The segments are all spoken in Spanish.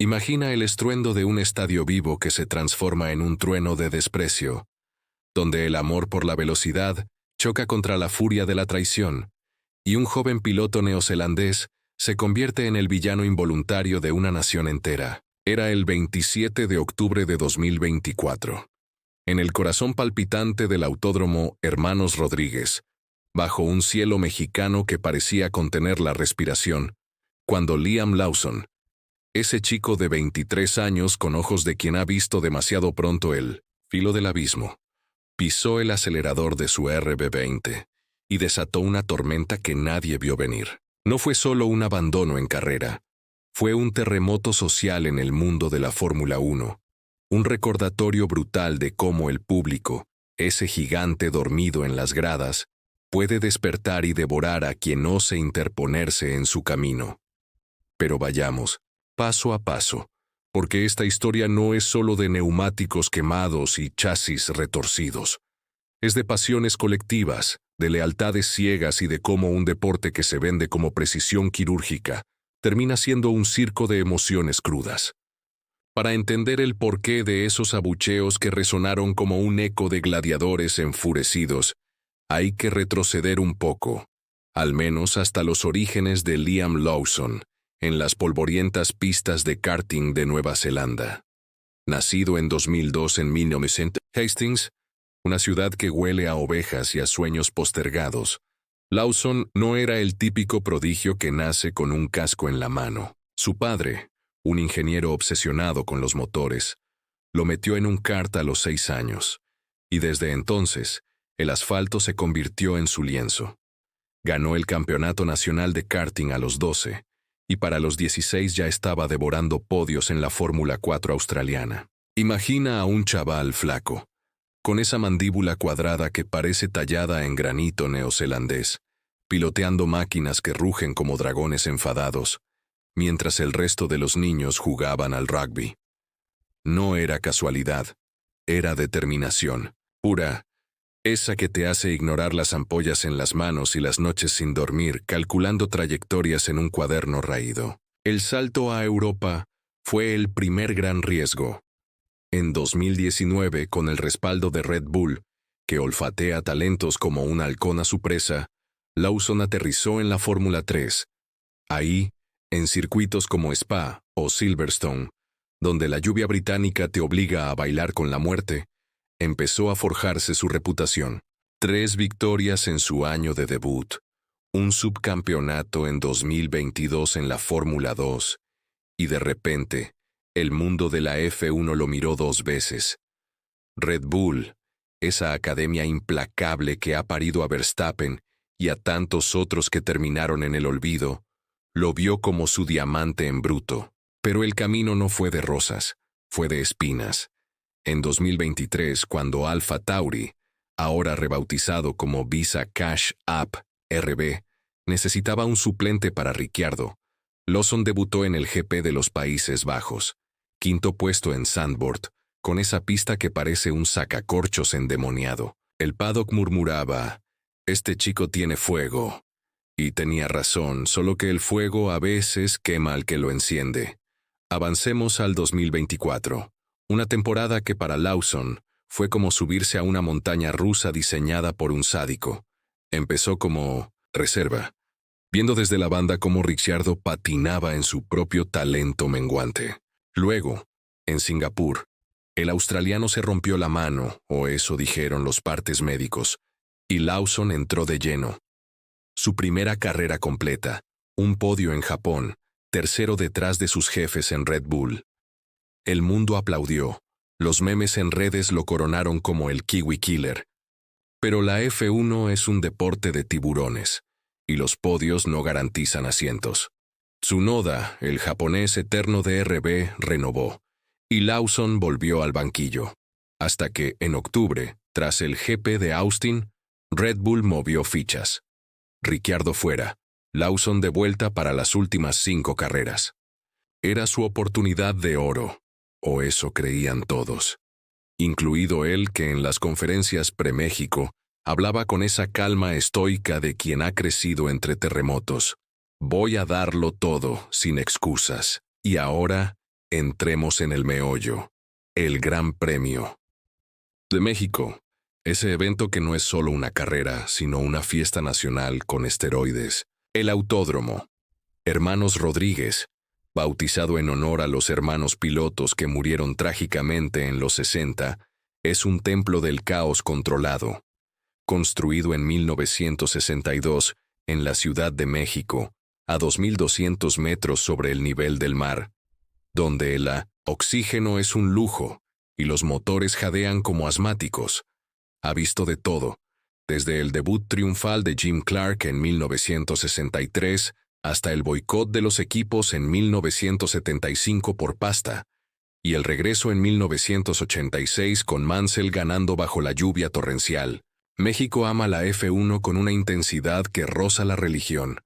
Imagina el estruendo de un estadio vivo que se transforma en un trueno de desprecio, donde el amor por la velocidad choca contra la furia de la traición, y un joven piloto neozelandés se convierte en el villano involuntario de una nación entera. Era el 27 de octubre de 2024. En el corazón palpitante del Autódromo Hermanos Rodríguez, bajo un cielo mexicano que parecía contener la respiración, cuando Liam Lawson, ese chico de 23 años con ojos de quien ha visto demasiado pronto el filo del abismo, pisó el acelerador de su RB20 y desató una tormenta que nadie vio venir. No fue solo un abandono en carrera, fue un terremoto social en el mundo de la Fórmula 1, un recordatorio brutal de cómo el público, ese gigante dormido en las gradas, puede despertar y devorar a quien ose interponerse en su camino. Pero vayamos, paso a paso, porque esta historia no es solo de neumáticos quemados y chasis retorcidos. Es de pasiones colectivas, de lealtades ciegas y de cómo un deporte que se vende como precisión quirúrgica termina siendo un circo de emociones crudas. Para entender el porqué de esos abucheos que resonaron como un eco de gladiadores enfurecidos, hay que retroceder un poco, al menos hasta los orígenes de Liam Lawson, en las polvorientas pistas de karting de Nueva Zelanda. Nacido en 2002 en 1900, Hastings, una ciudad que huele a ovejas y a sueños postergados, Lawson no era el típico prodigio que nace con un casco en la mano. Su padre, un ingeniero obsesionado con los motores, lo metió en un kart a los 6 años, y desde entonces, el asfalto se convirtió en su lienzo. Ganó el campeonato nacional de karting a los 12, y para los 16 ya estaba devorando podios en la Fórmula 4 australiana. Imagina a un chaval flaco, con esa mandíbula cuadrada que parece tallada en granito neozelandés, piloteando máquinas que rugen como dragones enfadados, mientras el resto de los niños jugaban al rugby. No era casualidad, era determinación, pura, esa que te hace ignorar las ampollas en las manos y las noches sin dormir calculando trayectorias en un cuaderno raído. El salto a Europa fue el primer gran riesgo. En 2019, con el respaldo de Red Bull, que olfatea talentos como un halcón a su presa, Lawson aterrizó en la Fórmula 3. Ahí, en circuitos como Spa o Silverstone, donde la lluvia británica te obliga a bailar con la muerte, empezó a forjarse su reputación. 3 victorias en su año de debut, un subcampeonato en 2022 en la Fórmula 2, y de repente, el mundo de la F1 lo miró 2 veces. Red Bull, esa academia implacable que ha parido a Verstappen y a tantos otros que terminaron en el olvido, lo vio como su diamante en bruto. Pero el camino no fue de rosas, fue de espinas. En 2023, cuando Alfa Tauri, ahora rebautizado como Visa Cash App RB, necesitaba un suplente para Ricciardo, Lawson debutó en el GP de los Países Bajos, 5º puesto en Zandvoort, con esa pista que parece un sacacorchos endemoniado. El paddock murmuraba, «Este chico tiene fuego». Y tenía razón, solo que el fuego a veces quema al que lo enciende. Avancemos al 2024, una temporada que para Lawson fue como subirse a una montaña rusa diseñada por un sádico. Empezó como reserva, viendo desde la banda cómo Ricciardo patinaba en su propio talento menguante. Luego, en Singapur, el australiano se rompió la mano, o eso dijeron los partes médicos, y Lawson entró de lleno. Su primera carrera completa, un podio en Japón, tercero detrás de sus jefes en Red Bull. El mundo aplaudió, los memes en redes lo coronaron como el Kiwi Killer. Pero la F1 es un deporte de tiburones, y los podios no garantizan asientos. Tsunoda, el japonés eterno de RB, renovó, y Lawson volvió al banquillo. Hasta que, en octubre, tras el GP de Austin, Red Bull movió fichas. Ricciardo fuera, Lawson de vuelta para las últimas 5 carreras. Era su oportunidad de oro, o eso creían todos. Incluido él que en las conferencias pre-México hablaba con esa calma estoica de quien ha crecido entre terremotos. Voy a darlo todo, sin excusas. Y ahora, Entremos en el meollo, el Gran Premio de México. Ese evento que no es solo una carrera, sino una fiesta nacional con esteroides. El Autódromo. Hermanos Rodríguez, bautizado en honor a los hermanos pilotos que murieron trágicamente en los 60, es un templo del caos controlado. Construido en 1962 en la Ciudad de México, a 2.200 metros sobre el nivel del mar, donde el oxígeno es un lujo y los motores jadean como asmáticos. Ha visto de todo, desde el debut triunfal de Jim Clark en 1963 hasta el boicot de los equipos en 1975 por pasta, y el regreso en 1986 con Mansell ganando bajo la lluvia torrencial. México ama la F1 con una intensidad que roza la religión.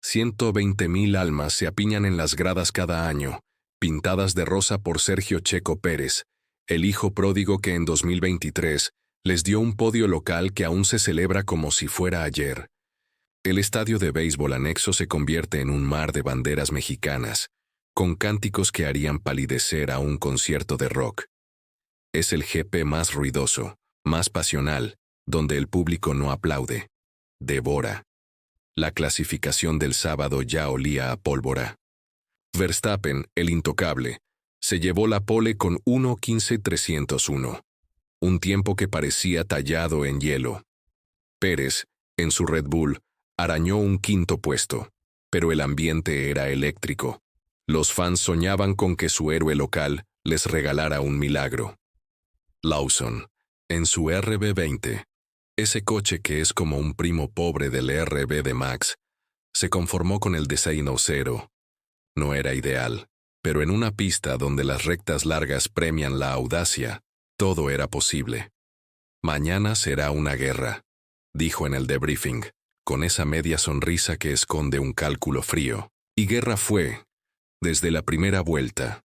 120,000 almas se apiñan en las gradas cada año, pintadas de rosa por Sergio Checo Pérez, el hijo pródigo que en 2023 les dio un podio local que aún se celebra como si fuera ayer. El estadio de béisbol anexo se convierte en un mar de banderas mexicanas, con cánticos que harían palidecer a un concierto de rock. Es el GP más ruidoso, más pasional, donde el público no aplaude, devora. La clasificación del sábado ya olía a pólvora. Verstappen, el intocable, se llevó la pole con 1:15.301. Un tiempo que parecía tallado en hielo. Pérez, en su Red Bull, arañó un quinto puesto, pero el ambiente era eléctrico. Los fans soñaban con que su héroe local les regalara un milagro. Lawson, en su RB20, ese coche que es como un primo pobre del RB de Max, se conformó con el diseño cero. No era ideal, pero en una pista donde las rectas largas premian la audacia, todo era posible. Mañana será una guerra, dijo en el debriefing, con esa media sonrisa que esconde un cálculo frío. Y guerra fue, desde la primera vuelta.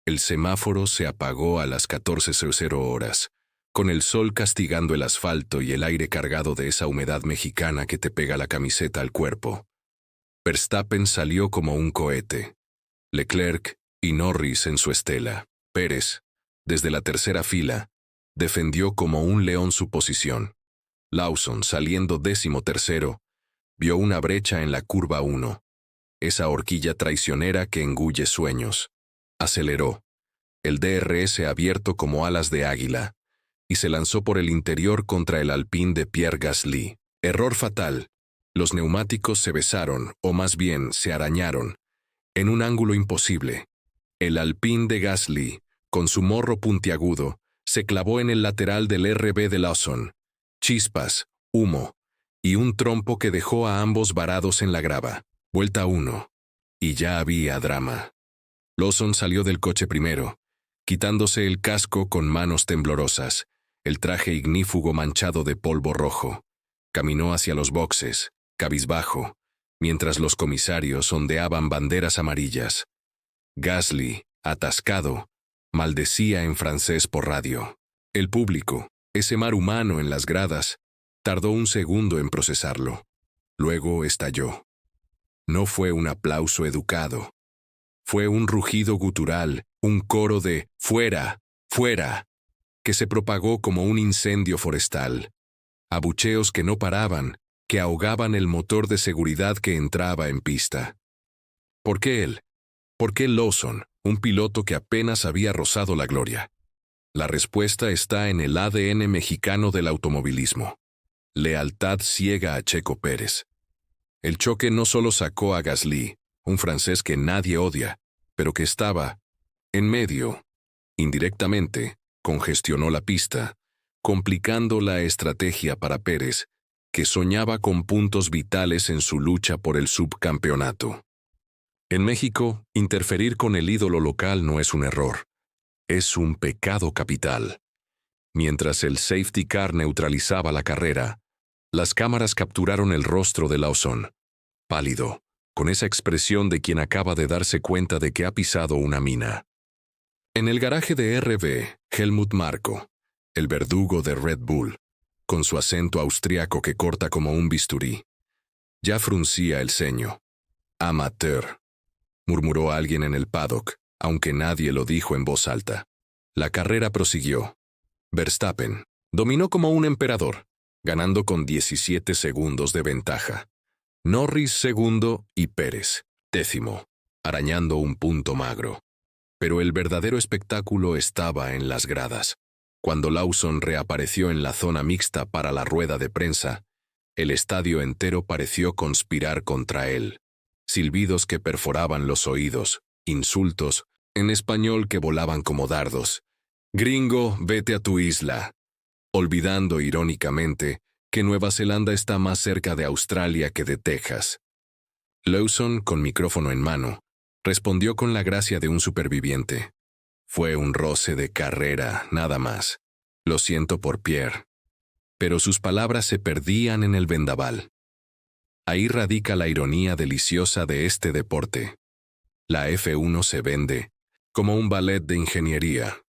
El semáforo se apagó a las 14:00 horas, con el sol castigando el asfalto y el aire cargado de esa humedad mexicana que te pega la camiseta al cuerpo. Verstappen salió como un cohete. Leclerc y Norris en su estela. Pérez, desde la tercera fila, defendió como un león su posición. Lawson, saliendo 13º, vio una brecha en la curva 1. Esa horquilla traicionera que engulle sueños. Aceleró. El DRS abierto como alas de águila, y se lanzó por el interior contra el Alpine de Pierre Gasly. Error fatal. Los neumáticos se besaron, o más bien se arañaron, en un ángulo imposible. El Alpine de Gasly, con su morro puntiagudo, se clavó en el lateral del RB de Lawson. Chispas, humo, y un trompo que dejó a ambos varados en la grava. Vuelta 1. Y ya había drama. Lawson salió del coche primero, quitándose el casco con manos temblorosas, el traje ignífugo manchado de polvo rojo. Caminó hacia los boxes, cabizbajo, mientras los comisarios ondeaban banderas amarillas. Gasly, atascado, maldecía en francés por radio. El público, ese mar humano en las gradas, tardó un segundo en procesarlo. Luego estalló. No fue un aplauso educado. Fue un rugido gutural, un coro de «fuera, fuera», que se propagó como un incendio forestal. Abucheos que no paraban, que ahogaban el motor de seguridad que entraba en pista. ¿Por qué él? ¿Por qué Lawson, un piloto que apenas había rozado la gloria? La respuesta está en el ADN mexicano del automovilismo. Lealtad ciega a Checo Pérez. El choque no solo sacó a Gasly, un francés que nadie odia, pero que estaba en medio. Indirectamente, congestionó la pista, complicando la estrategia para Pérez, que soñaba con puntos vitales en su lucha por el subcampeonato. En México, interferir con el ídolo local no es un error, es un pecado capital. Mientras el safety car neutralizaba la carrera, las cámaras capturaron el rostro de Lawson, pálido, con esa expresión de quien acaba de darse cuenta de que ha pisado una mina. En el garaje de RB, Helmut Marko, el verdugo de Red Bull, con su acento austriaco que corta como un bisturí, ya fruncía el ceño. «Amateur», murmuró alguien en el paddock, aunque nadie lo dijo en voz alta. La carrera prosiguió. Verstappen dominó como un emperador, ganando con 17 segundos de ventaja. Norris segundo y Pérez décimo, arañando un punto magro. Pero el verdadero espectáculo estaba en las gradas. Cuando Lawson reapareció en la zona mixta para la rueda de prensa, el estadio entero pareció conspirar contra él. Silbidos que perforaban los oídos, insultos, en español que volaban como dardos. «Gringo, vete a tu isla», olvidando irónicamente que Nueva Zelanda está más cerca de Australia que de Texas. Lawson, con micrófono en mano, respondió con la gracia de un superviviente. Fue un roce de carrera, nada más. Lo siento por Pierre. Pero sus palabras se perdían en el vendaval. Ahí radica la ironía deliciosa de este deporte. La F1 se vende como un ballet de ingeniería,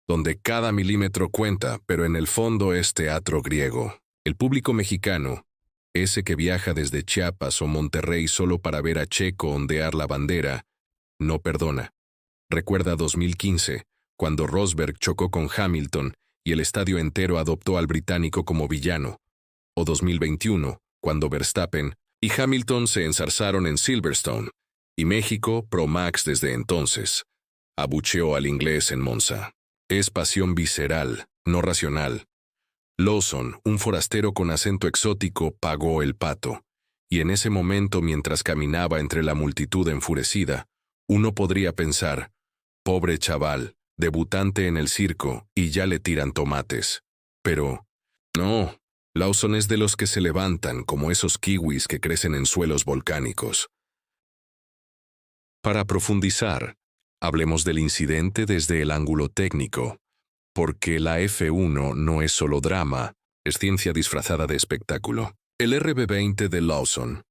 donde cada milímetro cuenta, pero en el fondo es teatro griego. El público mexicano, ese que viaja desde Chiapas o Monterrey solo para ver a Checo ondear la bandera, no perdona. Recuerda 2015, cuando Rosberg chocó con Hamilton y el estadio entero adoptó al británico como villano. O 2021, cuando Verstappen y Hamilton se enzarzaron en Silverstone, y México, pro Max desde entonces, abucheó al inglés en Monza. Es pasión visceral, no racional. Lawson, un forastero con acento exótico, pagó el pato, y en ese momento, mientras caminaba entre la multitud enfurecida, uno podría pensar, pobre chaval, debutante en el circo, y ya le tiran tomates. Pero, no, Lawson es de los que se levantan como esos kiwis que crecen en suelos volcánicos. Para profundizar, hablemos del incidente desde el ángulo técnico, porque la F1 no es solo drama, es ciencia disfrazada de espectáculo. El RB20 de Lawson,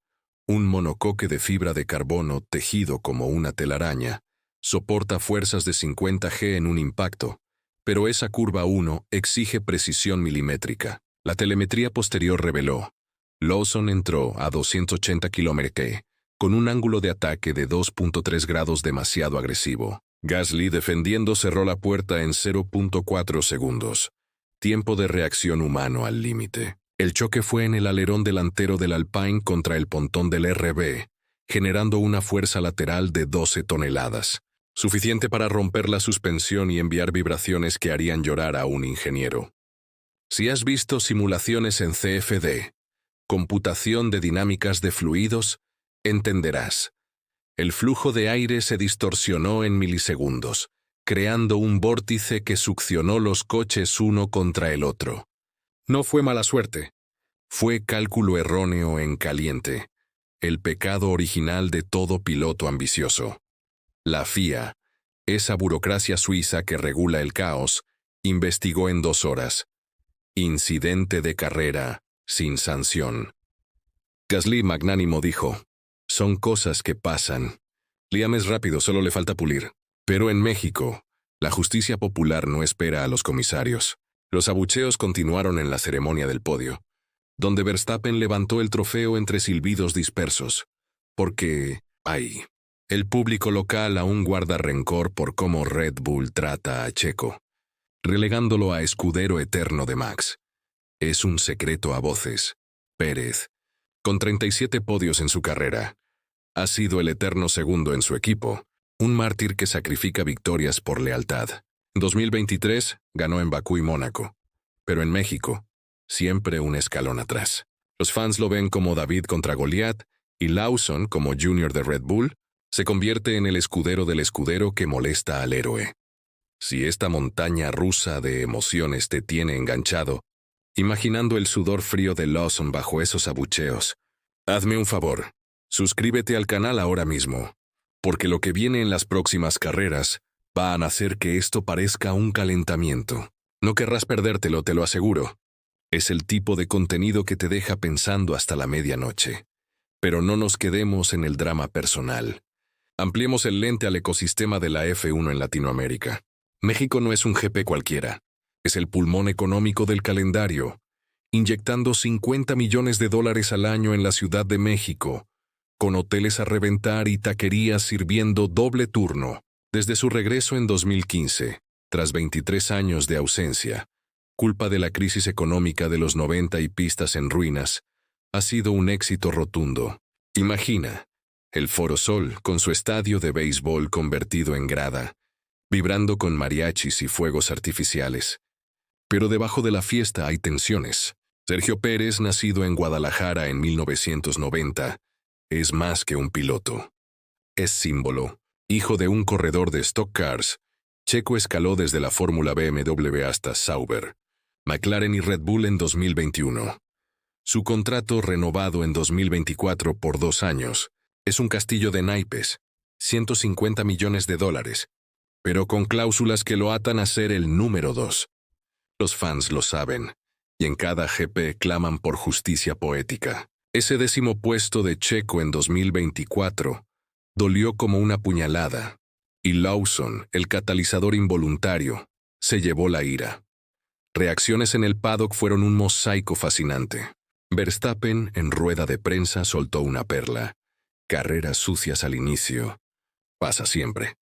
un monocoque de fibra de carbono tejido como una telaraña, soporta fuerzas de 50 G en un impacto, pero esa curva 1 exige precisión milimétrica. La telemetría posterior reveló: Lawson entró a 280 km/h, con un ángulo de ataque de 2.3 grados demasiado agresivo. Gasly, defendiendo, cerró la puerta en 0.4 segundos. Tiempo de reacción humano al límite. El choque fue en el alerón delantero del Alpine contra el pontón del RB, generando una fuerza lateral de 12 toneladas, suficiente para romper la suspensión y enviar vibraciones que harían llorar a un ingeniero. Si has visto simulaciones en CFD, computación de dinámicas de fluidos, entenderás. El flujo de aire se distorsionó en milisegundos, creando un vórtice que succionó los coches uno contra el otro. No fue mala suerte. Fue cálculo erróneo en caliente, el pecado original de todo piloto ambicioso. La FIA, esa burocracia suiza que regula el caos, investigó en 2 horas. Incidente de carrera, sin sanción. Gasly, magnánimo, dijo: son cosas que pasan. Liam es rápido, solo le falta pulir. Pero en México, la justicia popular no espera a los comisarios. Los abucheos continuaron en la ceremonia del podio, donde Verstappen levantó el trofeo entre silbidos dispersos, porque, el público local aún guarda rencor por cómo Red Bull trata a Checo, relegándolo a escudero eterno de Max. Es un secreto a voces. Pérez, con 37 podios en su carrera, ha sido el eterno segundo en su equipo, un mártir que sacrifica victorias por lealtad. En 2023 ganó en Bakú y Mónaco, pero en México, siempre un escalón atrás. Los fans lo ven como David contra Goliat, y Lawson, como Junior de Red Bull, se convierte en el escudero del escudero que molesta al héroe. Si esta montaña rusa de emociones te tiene enganchado, imaginando el sudor frío de Lawson bajo esos abucheos, hazme un favor, suscríbete al canal ahora mismo, porque lo que viene en las próximas carreras va a hacer que esto parezca un calentamiento. No querrás perdértelo, te lo aseguro. Es el tipo de contenido que te deja pensando hasta la medianoche. Pero no nos quedemos en el drama personal. Ampliemos el lente al ecosistema de la F1 en Latinoamérica. México no es un GP cualquiera. Es el pulmón económico del calendario, inyectando $50 millones al año en la Ciudad de México, con hoteles a reventar y taquerías sirviendo doble turno, Desde su regreso en 2015, tras 23 años de ausencia, culpa de la crisis económica de los 90 y pistas en ruinas, ha sido un éxito rotundo. Imagina, el Foro Sol con su estadio de béisbol convertido en grada, vibrando con mariachis y fuegos artificiales. Pero debajo de la fiesta hay tensiones. Sergio Pérez, nacido en Guadalajara en 1990, es más que un piloto. Es símbolo. Hijo de un corredor de stock cars, Checo escaló desde la Fórmula BMW hasta Sauber, McLaren y Red Bull en 2021. Su contrato, renovado en 2024 por 2 años, es un castillo de naipes, $150 millones, pero con cláusulas que lo atan a ser el número 2. Los fans lo saben, y en cada GP claman por justicia poética. Ese 10º puesto de Checo en 2024 dolió como una puñalada, y Lawson, el catalizador involuntario, se llevó la ira. Reacciones en el paddock fueron un mosaico fascinante. Verstappen, en rueda de prensa, soltó una perla. Carreras sucias al inicio. Pasa siempre.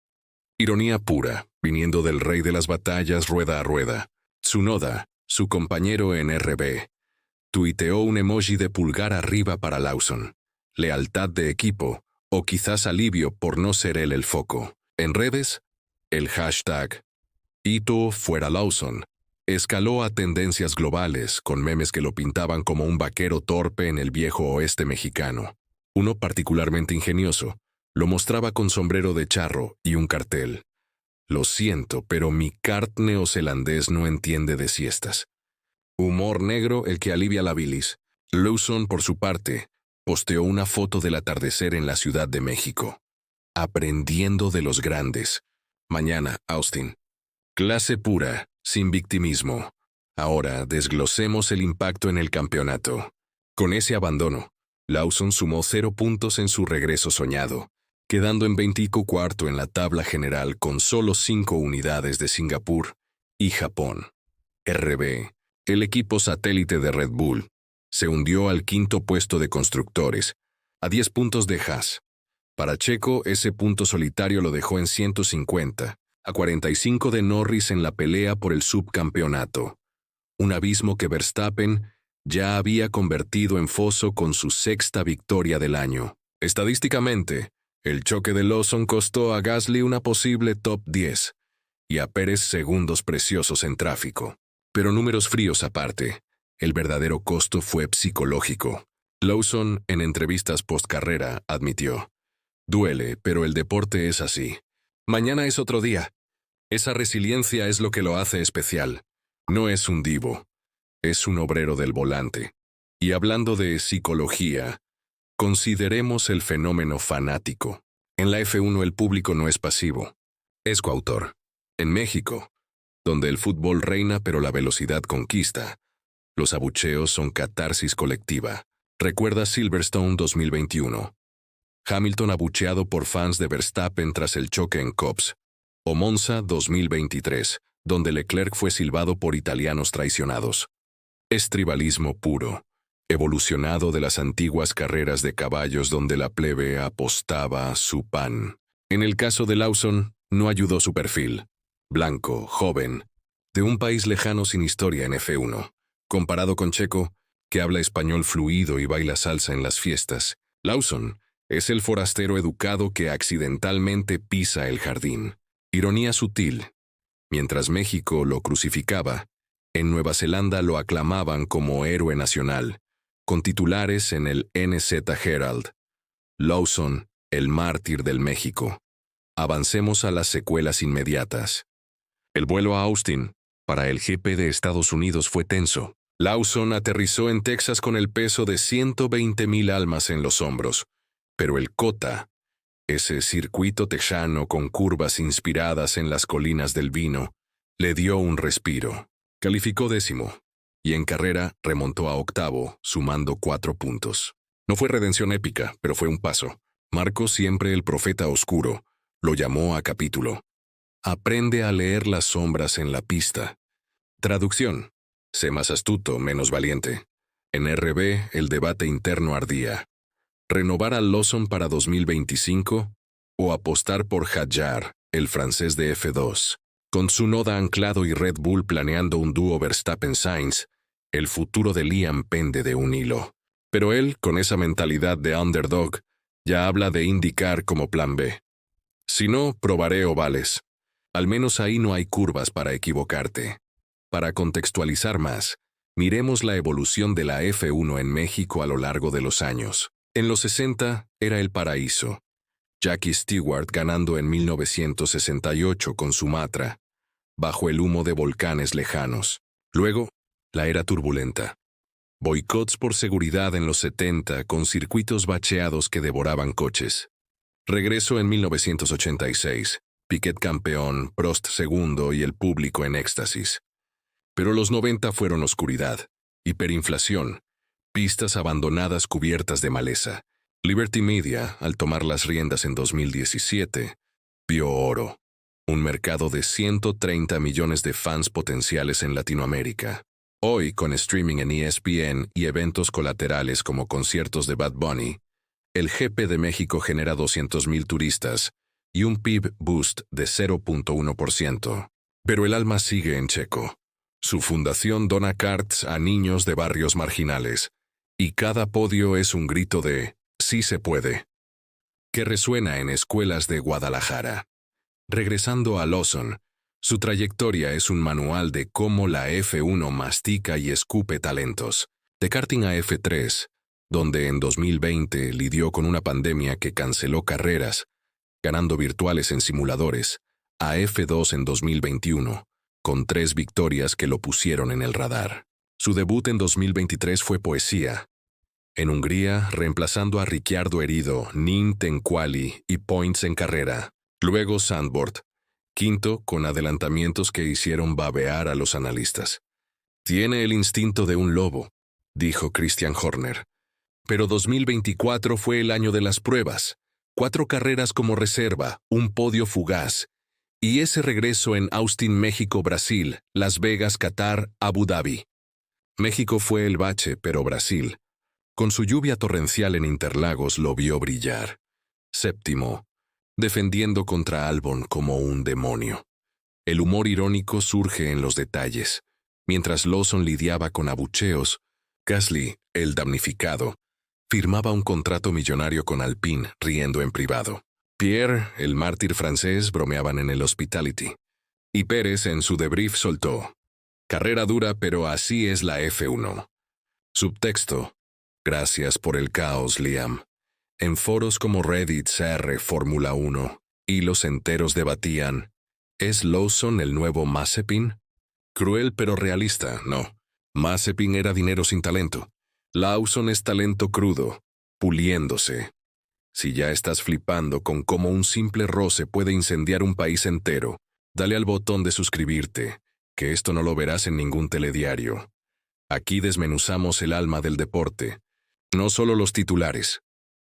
Ironía pura, viniendo del rey de las batallas rueda a rueda. Tsunoda, su compañero en RB, tuiteó un emoji de pulgar arriba para Lawson. Lealtad de equipo, o quizás alivio por no ser él el foco. En redes, el hashtag Ito fuera Lawson escaló a tendencias globales con memes que lo pintaban como un vaquero torpe en el viejo oeste mexicano. Uno particularmente ingenioso lo mostraba con sombrero de charro y un cartel. Lo siento, pero mi kart neozelandés no entiende de siestas. Humor negro el que alivia la bilis. Lawson, por su parte, posteó una foto del atardecer en la Ciudad de México. Aprendiendo de los grandes. Mañana, Austin. Clase pura, sin victimismo. Ahora desglosemos el impacto en el campeonato. Con ese abandono, Lawson sumó 0 puntos en su regreso soñado, quedando en 24º en la tabla general con solo 5 unidades de Singapur y Japón. RB, el equipo satélite de Red Bull, se hundió al 5º puesto de constructores, a 10 puntos de Haas. Para Checo, ese punto solitario lo dejó en 150, a 45 de Norris en la pelea por el subcampeonato. Un abismo que Verstappen ya había convertido en foso con su 6ª victoria del año. Estadísticamente, el choque de Lawson costó a Gasly una posible top 10 y a Pérez segundos preciosos en tráfico. Pero números fríos aparte, el verdadero costo fue psicológico. Lawson, en entrevistas postcarrera, admitió: duele, pero el deporte es así. Mañana es otro día. Esa resiliencia es lo que lo hace especial. No es un divo. Es un obrero del volante. Y hablando de psicología, consideremos el fenómeno fanático. En la F1 el público no es pasivo. Es coautor. En México, donde el fútbol reina pero la velocidad conquista, los abucheos son catarsis colectiva. Recuerda Silverstone 2021. Hamilton abucheado por fans de Verstappen tras el choque en Copse, o Monza 2023, donde Leclerc fue silbado por italianos traicionados. Es tribalismo puro, evolucionado de las antiguas carreras de caballos donde la plebe apostaba su pan. En el caso de Lawson, no ayudó su perfil. Blanco, joven, de un país lejano sin historia en F1. Comparado con Checo, que habla español fluido y baila salsa en las fiestas, Lawson es el forastero educado que accidentalmente pisa el jardín. Ironía sutil. Mientras México lo crucificaba, en Nueva Zelanda lo aclamaban como héroe nacional, con titulares en el NZ Herald. Lawson, el mártir del México. Avancemos a las secuelas inmediatas. El vuelo a Austin, para el GP de Estados Unidos, fue tenso. Lawson aterrizó en Texas con el peso de 120,000 almas en los hombros, pero el COTA, ese circuito texano con curvas inspiradas en las colinas del vino, le dio un respiro. Calificó 10º, y en carrera remontó a 8º, sumando 4 puntos. No fue redención épica, pero fue un paso. Marco, siempre el profeta oscuro, lo llamó a capítulo. Aprende a leer las sombras en la pista. Traducción: sé más astuto, menos valiente. En RB, el debate interno ardía. ¿Renovar a Lawson para 2025 o apostar por Hadjar? el francés de F2. Con su Noda anclado y Red Bull planeando un dúo Verstappen-Sainz, el futuro de Liam pende de un hilo. Pero él, con esa mentalidad de underdog, ya habla de IndyCar como plan B. Si no, probaré ovales. Al menos ahí no hay curvas para equivocarte. Para contextualizar más, miremos la evolución de la F1 en México a lo largo de los años. En los 60 era el paraíso. Jackie Stewart ganando en 1968 con Sumatra, bajo el humo de volcanes lejanos. Luego, la era turbulenta. Boicots por seguridad en los 70 con circuitos bacheados que devoraban coches. Regreso en 1986, Piquet campeón, Prost segundo y el público en éxtasis. Pero los 90 fueron oscuridad, hiperinflación, pistas abandonadas cubiertas de maleza. Liberty Media, al tomar las riendas en 2017, vio oro, un mercado de 130 millones de fans potenciales en Latinoamérica. Hoy, con streaming en ESPN y eventos colaterales como conciertos de Bad Bunny, el GP de México genera 200,000 turistas y un PIB boost de 0.1%. Pero el alma sigue en Checo. Su fundación dona karts a niños de barrios marginales, y cada podio es un grito de «sí se puede», que resuena en escuelas de Guadalajara. Regresando a Lawson, su trayectoria es un manual de cómo la F1 mastica y escupe talentos. De karting a F3, donde en 2020 lidió con una pandemia que canceló carreras, ganando virtuales en simuladores, a F2 en 2021, con 3 victorias que lo pusieron en el radar. Su debut en 2023 fue poesía. En Hungría, reemplazando a Ricciardo herido, Nint en quali y Points en carrera. Luego Zandvoort, quinto con adelantamientos que hicieron babear a los analistas. Tiene el instinto de un lobo, dijo Christian Horner. Pero 2024 fue el año de las pruebas. 4 carreras como reserva, un podio fugaz. Y ese regreso en Austin, México, Brasil, Las Vegas, Qatar, Abu Dhabi. México fue el bache, pero Brasil, con su lluvia torrencial en Interlagos, lo vio brillar. Séptimo, defendiendo contra Albon como un demonio. El humor irónico surge en los detalles. Mientras Lawson lidiaba con abucheos, Gasly, el damnificado, firmaba un contrato millonario con Alpine, riendo en privado. Pierre, el mártir francés, bromeaban en el Hospitality. Y Pérez en su debrief soltó: «Carrera dura, pero así es la F1». Subtexto: «Gracias por el caos, Liam». En foros como Reddit, CR, Fórmula 1, hilos enteros debatían: ¿es Lawson el nuevo Mazepin? Cruel pero realista, no. Mazepin era dinero sin talento. Lawson es talento crudo, puliéndose. Si ya estás flipando con cómo un simple roce puede incendiar un país entero, dale al botón de suscribirte, que esto no lo verás en ningún telediario. Aquí desmenuzamos el alma del deporte, no solo los titulares.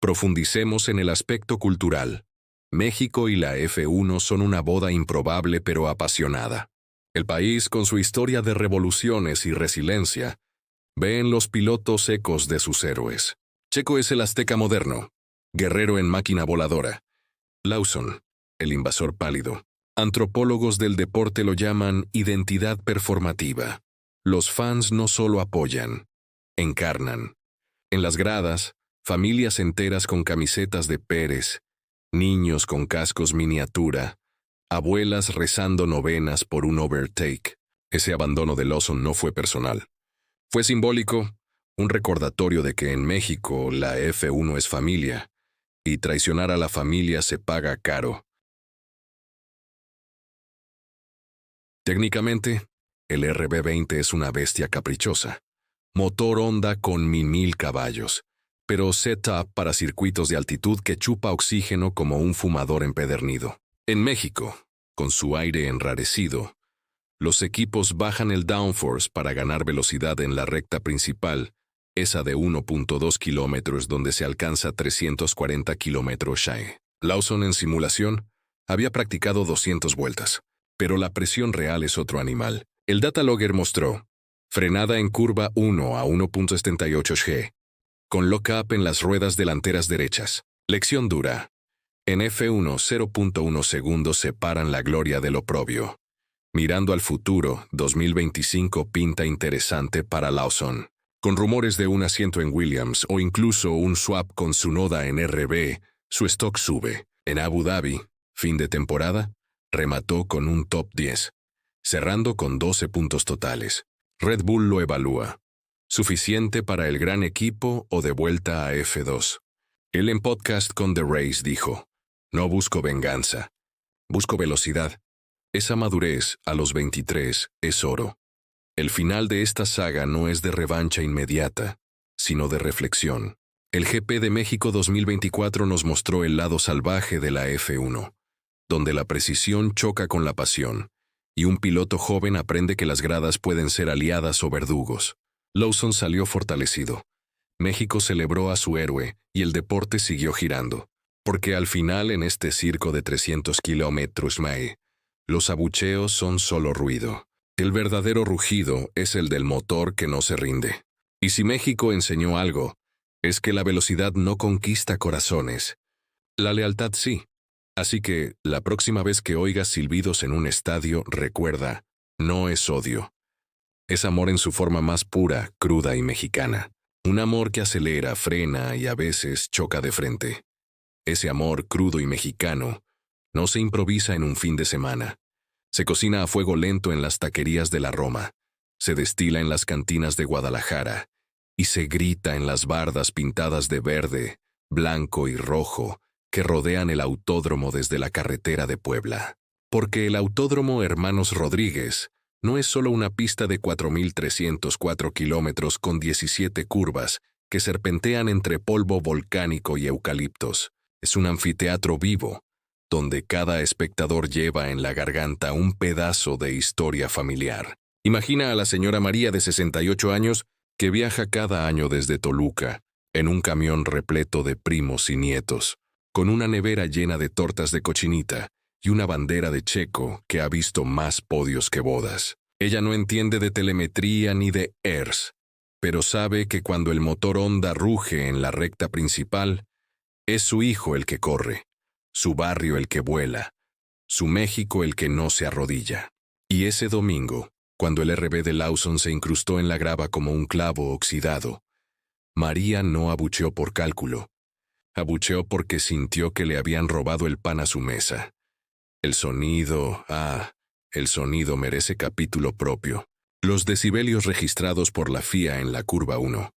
Profundicemos en el aspecto cultural. México y la F1 son una boda improbable pero apasionada. El país, con su historia de revoluciones y resiliencia, ve en los pilotos ecos de sus héroes. Checo es el azteca moderno, guerrero en máquina voladora. Lawson, el invasor pálido. Antropólogos del deporte lo llaman identidad performativa. Los fans no solo apoyan, encarnan. En las gradas, familias enteras con camisetas de Pérez, niños con cascos miniatura, abuelas rezando novenas por un overtake. Ese abandono de Lawson no fue personal. Fue simbólico, un recordatorio de que en México la F1 es familia, y traicionar a la familia se paga caro. Técnicamente, el RB20 es una bestia caprichosa. Motor Honda con 1000 caballos, pero setup para circuitos de altitud que chupa oxígeno como un fumador empedernido. En México, con su aire enrarecido, los equipos bajan el downforce para ganar velocidad en la recta principal, esa de 1.2 kilómetros donde se alcanza 340 km/h. Lawson en simulación había practicado 200 vueltas, pero la presión real es otro animal. El datalogger mostró frenada en curva 1 a 1.78 g, con lock-up en las ruedas delanteras derechas. Lección dura. En F1, 0.1 segundos separan la gloria del oprobio. Mirando al futuro, 2025 pinta interesante para Lawson. Con rumores de un asiento en Williams o incluso un swap con Tsunoda en RB, su stock sube. En Abu Dhabi, fin de temporada, remató con un top 10, cerrando con 12 puntos totales. Red Bull lo evalúa. ¿Suficiente para el gran equipo o de vuelta a F2? Él en podcast con The Race dijo, no busco venganza, busco velocidad. Esa madurez, a los 23, es oro. El final de esta saga no es de revancha inmediata, sino de reflexión. El GP de México 2024 nos mostró el lado salvaje de la F1, donde la precisión choca con la pasión, y un piloto joven aprende que las gradas pueden ser aliadas o verdugos. Lawson salió fortalecido. México celebró a su héroe y el deporte siguió girando, porque al final en este circo de 300 kilómetros los abucheos son solo ruido. El verdadero rugido es el del motor que no se rinde. Y si México enseñó algo, es que la velocidad no conquista corazones. La lealtad sí. Así que, la próxima vez que oigas silbidos en un estadio, recuerda, no es odio. Es amor en su forma más pura, cruda y mexicana. Un amor que acelera, frena y a veces choca de frente. Ese amor crudo y mexicano no se improvisa en un fin de semana. Se cocina a fuego lento en las taquerías de la Roma, se destila en las cantinas de Guadalajara y se grita en las bardas pintadas de verde, blanco y rojo que rodean el autódromo desde la carretera de Puebla. Porque el Autódromo Hermanos Rodríguez no es solo una pista de 4.304 kilómetros con 17 curvas que serpentean entre polvo volcánico y eucaliptos. Es un anfiteatro vivo, donde cada espectador lleva en la garganta un pedazo de historia familiar. Imagina a la señora María de 68 años que viaja cada año desde Toluca, en un camión repleto de primos y nietos, con una nevera llena de tortas de cochinita y una bandera de Checo que ha visto más podios que bodas. Ella no entiende de telemetría ni de ERS, pero sabe que cuando el motor Honda ruge en la recta principal, es su hijo el que corre, su barrio el que vuela, su México el que no se arrodilla. Y ese domingo, cuando el RB de Lawson se incrustó en la grava como un clavo oxidado, María no abucheó por cálculo. Abucheó porque sintió que le habían robado el pan a su mesa. El sonido merece capítulo propio. Los decibelios registrados por la FIA en la curva 1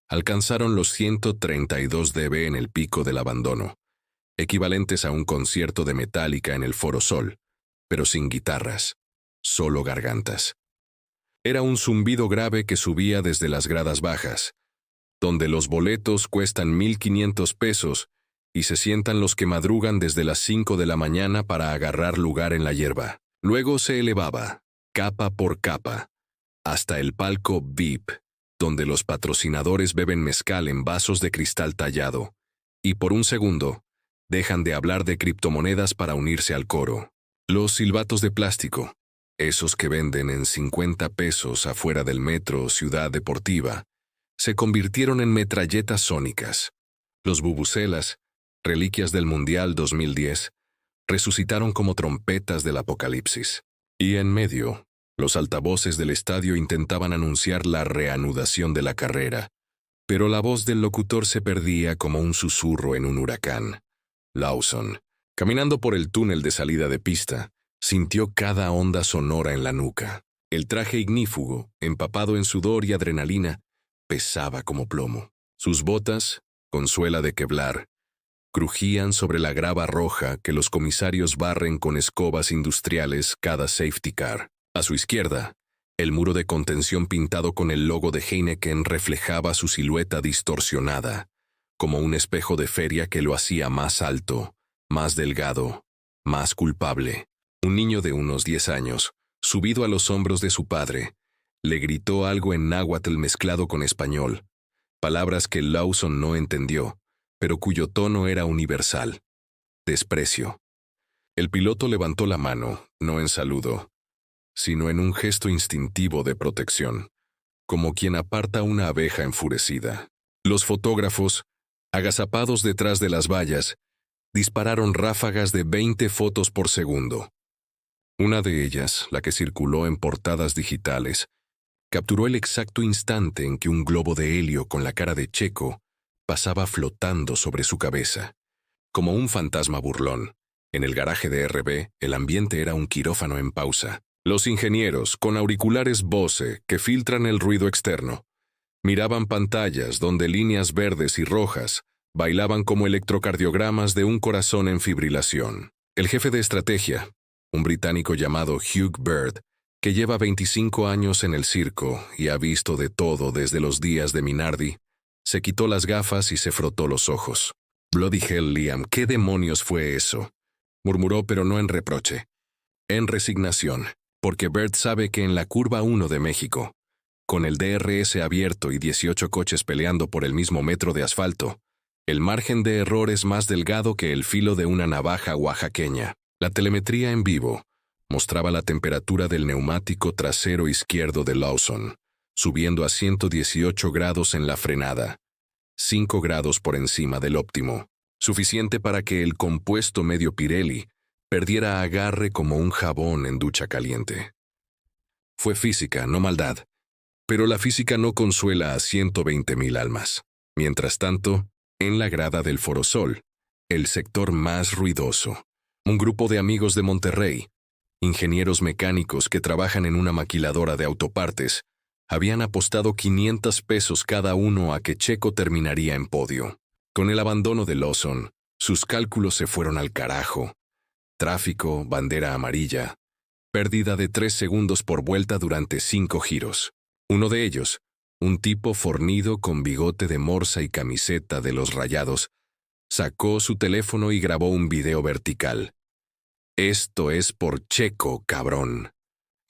alcanzaron los 132 dB en el pico del abandono, equivalentes a un concierto de Metallica en el Foro Sol, pero sin guitarras, solo gargantas. Era un zumbido grave que subía desde las gradas bajas, donde los boletos cuestan 1.500 pesos y se sientan los que madrugan desde las 5 de la mañana para agarrar lugar en la hierba. Luego se elevaba, capa por capa, hasta el palco VIP, donde los patrocinadores beben mezcal en vasos de cristal tallado, y por un segundo, dejan de hablar de criptomonedas para unirse al coro. Los silbatos de plástico, esos que venden en 50 pesos afuera del metro Ciudad Deportiva, se convirtieron en metralletas sónicas. Los bubucelas, reliquias del Mundial 2010, resucitaron como trompetas del apocalipsis. Y en medio, los altavoces del estadio intentaban anunciar la reanudación de la carrera, pero la voz del locutor se perdía como un susurro en un huracán. Lawson, caminando por el túnel de salida de pista, sintió cada onda sonora en la nuca. El traje ignífugo, empapado en sudor y adrenalina, pesaba como plomo. Sus botas, con suela de Kevlar, crujían sobre la grava roja que los comisarios barren con escobas industriales cada safety car. A su izquierda, el muro de contención pintado con el logo de Heineken reflejaba su silueta distorsionada, como un espejo de feria que lo hacía más alto, más delgado, más culpable. Un niño de unos 10 años, subido a los hombros de su padre, le gritó algo en náhuatl mezclado con español, palabras que Lawson no entendió, pero cuyo tono era universal: desprecio. El piloto levantó la mano, no en saludo, sino en un gesto instintivo de protección, como quien aparta una abeja enfurecida. Los fotógrafos, agazapados detrás de las vallas, dispararon ráfagas de 20 fotos por segundo. Una de ellas, la que circuló en portadas digitales, capturó el exacto instante en que un globo de helio con la cara de Checo pasaba flotando sobre su cabeza. Como un fantasma burlón, en el garaje de RB, el ambiente era un quirófano en pausa. Los ingenieros, con auriculares Bose que filtran el ruido externo, miraban pantallas donde líneas verdes y rojas bailaban como electrocardiogramas de un corazón en fibrilación. El jefe de estrategia, un británico llamado Hugh Bird, que lleva 25 años en el circo y ha visto de todo desde los días de Minardi, se quitó las gafas y se frotó los ojos. «Bloody hell, Liam, ¿qué demonios fue eso?», murmuró, pero no en reproche. En resignación, porque Bird sabe que en la curva 1 de México, con el DRS abierto y 18 coches peleando por el mismo metro de asfalto, el margen de error es más delgado que el filo de una navaja oaxaqueña. La telemetría en vivo mostraba la temperatura del neumático trasero izquierdo de Lawson, subiendo a 118 grados en la frenada, 5 grados por encima del óptimo, suficiente para que el compuesto medio Pirelli perdiera agarre como un jabón en ducha caliente. Fue física, no maldad, pero la física no consuela a 120,000 almas. Mientras tanto, en la grada del Forosol, el sector más ruidoso, un grupo de amigos de Monterrey, ingenieros mecánicos que trabajan en una maquiladora de autopartes, habían apostado 500 pesos cada uno a que Checo terminaría en podio. Con el abandono de Lawson, sus cálculos se fueron al carajo. Tráfico, bandera amarilla, pérdida de 3 segundos por vuelta durante 5 giros. Uno de ellos, un tipo fornido con bigote de morsa y camiseta de los Rayados, sacó su teléfono y grabó un video vertical. «Esto es por Checo, cabrón»,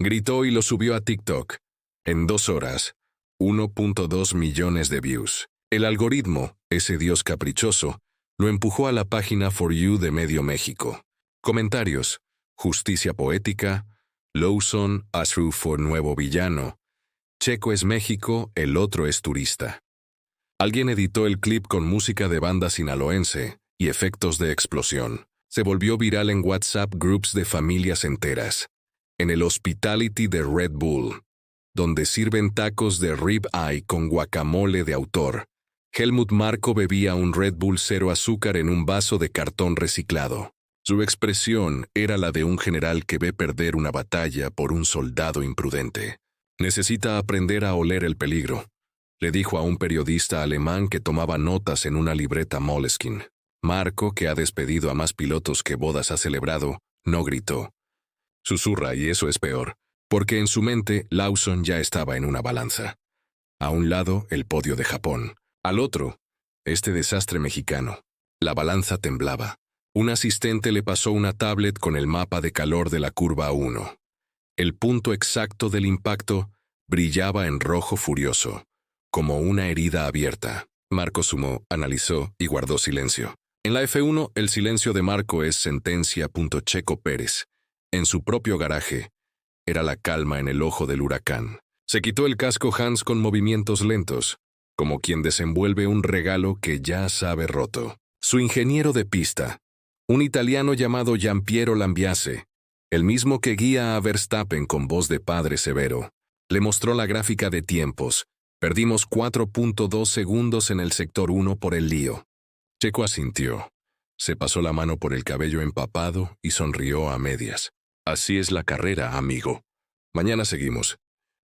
gritó y lo subió a TikTok. En 2 horas, 1.2 millones de views. El algoritmo, ese dios caprichoso, lo empujó a la página For You de Medio México. Comentarios: justicia poética, Lawson, Asru fue nuevo villano, Checo es México, el otro es turista. Alguien editó el clip con música de banda sinaloense y efectos de explosión. Se volvió viral en WhatsApp groups de familias enteras. En el Hospitality de Red Bull, donde sirven tacos de rib eye con guacamole de autor, Helmut Marko bebía un Red Bull cero azúcar en un vaso de cartón reciclado. Su expresión era la de un general que ve perder una batalla por un soldado imprudente. «Necesita aprender a oler el peligro», le dijo a un periodista alemán que tomaba notas en una libreta Moleskine. Marko, que ha despedido a más pilotos que bodas ha celebrado, no gritó. Susurra, y eso es peor, porque en su mente Lawson ya estaba en una balanza. A un lado, el podio de Japón. Al otro, este desastre mexicano. La balanza temblaba. Un asistente le pasó una tablet con el mapa de calor de la curva 1. El punto exacto del impacto brillaba en rojo furioso, como una herida abierta. Marko sumó, analizó y guardó silencio. En la F1, el silencio de Marko es sentencia. Checo Pérez, en su propio garaje, era la calma en el ojo del huracán. Se quitó el casco Hans con movimientos lentos, como quien desenvuelve un regalo que ya sabe roto. Su ingeniero de pista, un italiano llamado Giampiero Lambiase, el mismo que guía a Verstappen con voz de padre severo, le mostró la gráfica de tiempos. Perdimos 4.2 segundos en el sector 1 por el lío. Checo asintió. Se pasó la mano por el cabello empapado y sonrió a medias. Así es la carrera, amigo. Mañana seguimos.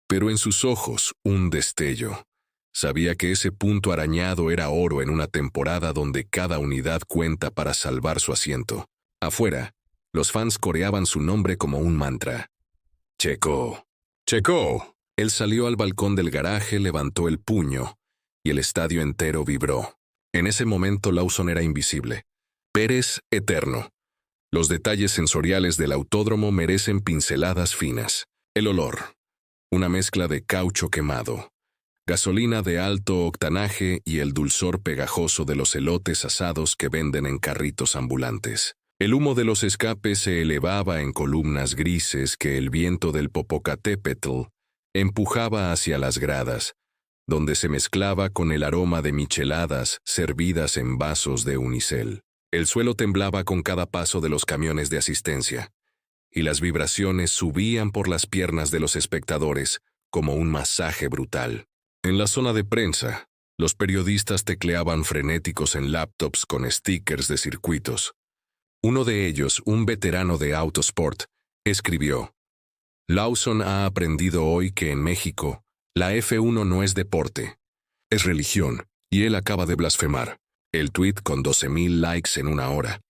Pero en sus ojos, un destello. Sabía que ese punto arañado era oro en una temporada donde cada unidad cuenta para salvar su asiento. Afuera, los fans coreaban su nombre como un mantra. «Checo. Checo». Él salió al balcón del garaje, levantó el puño, y el estadio entero vibró. En ese momento Lawson era invisible. Pérez, eterno. Los detalles sensoriales del autódromo merecen pinceladas finas. El olor. Una mezcla de caucho quemado, gasolina de alto octanaje y el dulzor pegajoso de los elotes asados que venden en carritos ambulantes. El humo de los escapes se elevaba en columnas grises que el viento del Popocatépetl empujaba hacia las gradas, donde se mezclaba con el aroma de micheladas servidas en vasos de unicel. El suelo temblaba con cada paso de los camiones de asistencia, y las vibraciones subían por las piernas de los espectadores como un masaje brutal. En la zona de prensa, los periodistas tecleaban frenéticos en laptops con stickers de circuitos. Uno de ellos, un veterano de Autosport, escribió: Lawson ha aprendido hoy que en México, la F1 no es deporte, es religión, y él acaba de blasfemar. El tuit con 12,000 likes en una hora.